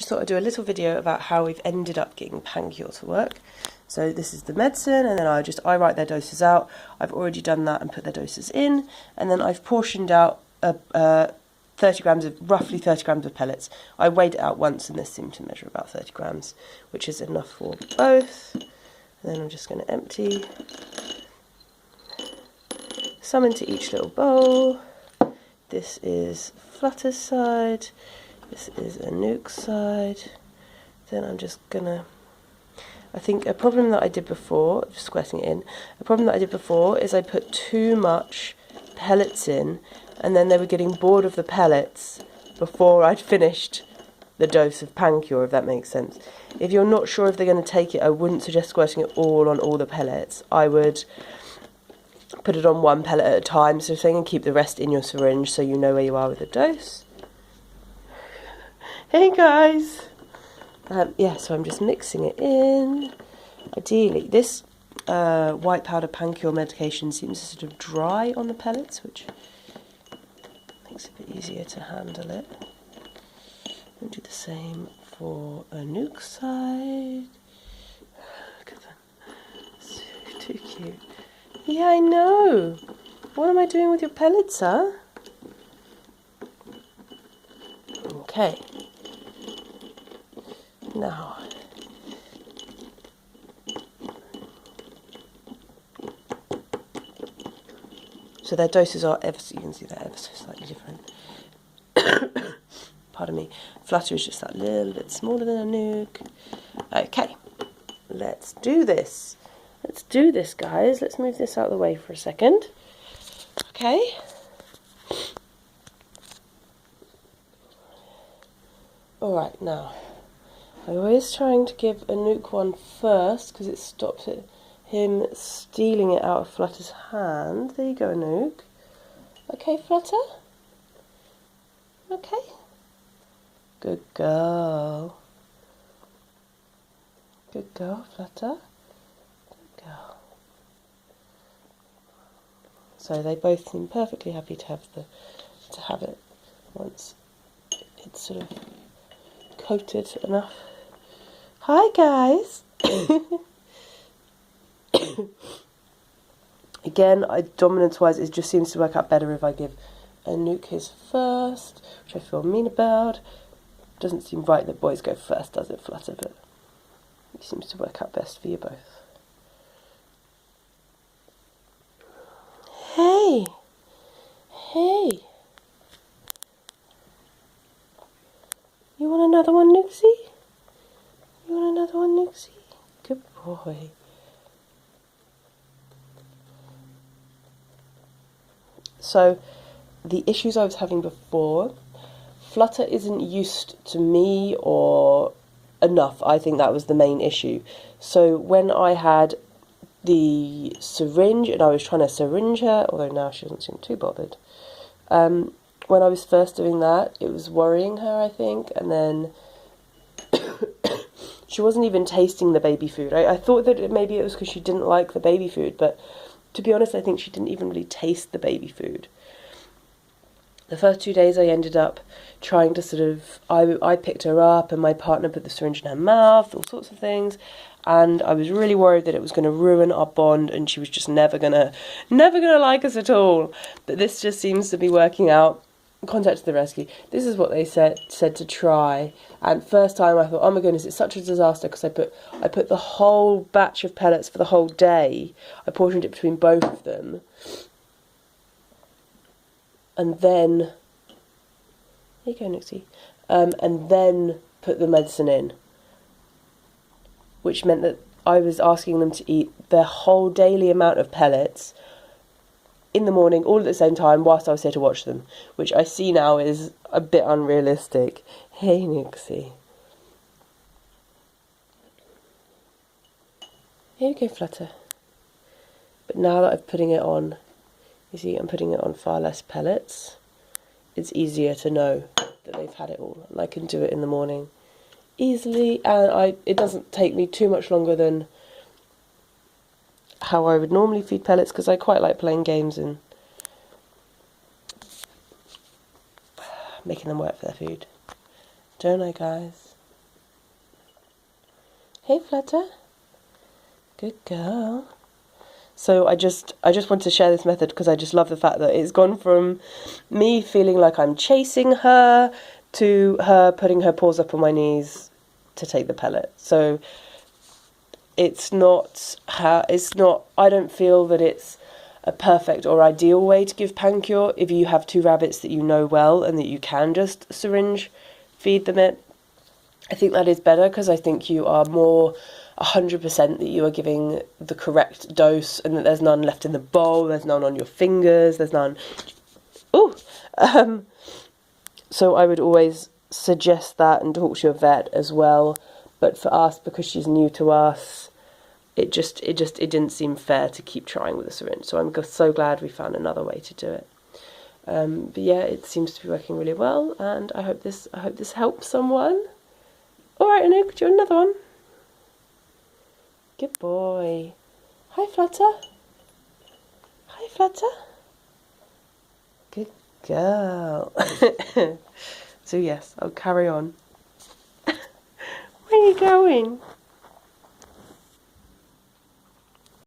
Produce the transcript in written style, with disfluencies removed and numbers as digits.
just thought I'd do a little video about how we've ended up getting Pancure to work. So this is the medicine, and then I write their doses out. I've already done that and put their doses in, and then I've portioned out 30 grams of, roughly 30 grams of pellets. I weighed it out once, and this seemed to measure about 30 grams, which is enough for both. And then I'm just going to empty some into each little bowl. This is Flutter's side. This is Anouk's side. Then I'm just gonna, I think a problem that I did before, just squirting it in, a problem that I did before is I put too much pellets in, and then they were getting bored of the pellets before I'd finished the dose of Pancure, if that makes sense. If you're not sure if they're going to take it, I wouldn't suggest squirting it all on all the pellets. I would put it on one pellet at a time, sort of thing, and keep the rest in your syringe so you know where you are with the dose. Hey guys! Yeah, so I'm just mixing it in. Ideally, this white powder Pancure medication seems sort of dry on the pellets, which makes it a bit easier to handle it. And do the same for Anouk's side. Look at them. So too cute. Yeah, I know. What am I doing with your pellets, huh? Okay. Now, so their doses are ever so, you can see they're ever so slightly different. Pardon me. Flutter is just that little bit smaller than Anouk. Okay, let's do this. Let's do this, guys. Let's move this out of the way for a second. Okay. All right, now. I'm always trying to give Anouk one first because it stops him stealing it out of Flutter's hand. There you go, Anouk. Okay, Flutter? Okay. Good girl. Good girl, Flutter. Good girl. So they both seem perfectly happy to have it once it's sort of coated enough. Hi guys! Again, dominance-wise, it just seems to work out better if I give Anouk his first, which I feel mean about. Doesn't seem right that boys go first, does it, Flutter? But it seems to work out best for you both. Hey! Hey! You want another one, Nooksy? You want another one, Nooksy? Good boy. So, the issues I was having before, Flutter isn't used to me or enough. I think that was the main issue. So, when I had the syringe and I was trying to syringe her, although now she doesn't seem too bothered, when I was first doing that, it was worrying her, I think, and then she wasn't even tasting the baby food. I thought that maybe it was because she didn't like the baby food, but to be honest, I think she didn't even really taste the baby food. The first 2 days I ended up trying to sort of, I picked her up and my partner put the syringe in her mouth, all sorts of things, and I was really worried that it was going to ruin our bond and she was just never gonna like us at all. But this just seems to be working out. Contact to the rescue. This is what they said to try. And first time I thought, oh my goodness, it's such a disaster because I put the whole batch of pellets for the whole day. I portioned it between both of them, and then here you go, Nixie. And then put the medicine in, which meant that I was asking them to eat their whole daily amount of pellets in the morning, all at the same time, whilst I was here to watch them, which I see now is a bit unrealistic. Hey, Nixie. Here you go, Flutter. But now that I'm putting it on, you see, I'm putting it on far less pellets. It's easier to know that they've had it all, and I can do it in the morning easily, and it doesn't take me too much longer than how I would normally feed pellets, because I quite like playing games and making them work for their food. Don't I, guys? Hey, Flutter. Good girl. So I just want to share this method because I just love the fact that it's gone from me feeling like I'm chasing her to her putting her paws up on my knees to take the pellet. So it's not, I don't feel that it's a perfect or ideal way to give Pancure if you have two rabbits that you know well and that you can just syringe feed them it. I think that is better because I think you are more 100% that you are giving the correct dose and that there's none left in the bowl, there's none on your fingers, there's none... Ooh! So I would always suggest that and talk to your vet as well. But for us, because she's new to us, it didn't seem fair to keep trying with a syringe. So I'm so glad we found another way to do it. But yeah, it seems to be working really well, and I hope this helps someone. All right, Anouk, do you want another one? Good boy. Hi, Flutter. Hi, Flutter. Good girl. So yes, I'll carry on. Where are you going?